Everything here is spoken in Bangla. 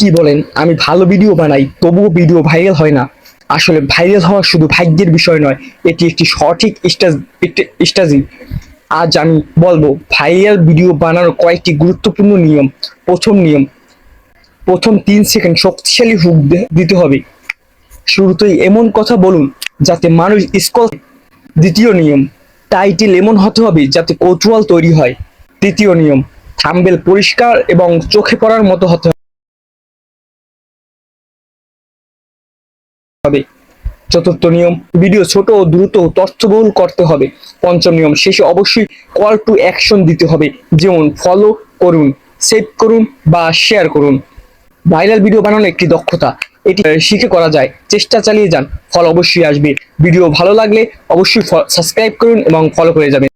কি বলেন, আমি ভালো ভিডিও বানাই তবুও ভিডিও ভাইরাল হয় না। আসলে ভাইরাল হওয়া শুধু ভাগ্যের বিষয় নয়, এটি একটি সঠিক স্ট্র্যাটেজি। আজ আমি বলবো ভাইরাল ভিডিও বানানোর কয়েকটি গুরুত্বপূর্ণ নিয়ম। প্রথম নিয়ম, প্রথম 3 সেকেন্ড শক্তিশালী হুক দিতে হবে। শুরুতেই এমন কথা বলুন যাতে মানুষ স্ক্রল। দ্বিতীয় নিয়ম, টাইটেল এমন হতে হবে যাতে কৌতূহল তৈরি হয়। তৃতীয় নিয়ম, থাম্বনেল পরিষ্কার এবং চোখে পড়ার মতো হতে হবে। চতুর্থ নিয়ম, ভিডিও ছোট ও দ্রুত তথ্যবহুল করতে হবে। পঞ্চম নিয়ম, শেষে অবশ্যই কল টু অ্যাকশন দিতে হবে, যেমন ফলো করুন, সেভ করুন বা শেয়ার করুন। ভাইরাল ভিডিও বানানো একটি দক্ষতা, এটি শিখে করা যায়। চেষ্টা চালিয়ে যান, ফল অবশ্যই আসবে। ভিডিও ভালো লাগলে অবশ্যই সাবস্ক্রাইব করুন এবং ফলো করে যাবেন।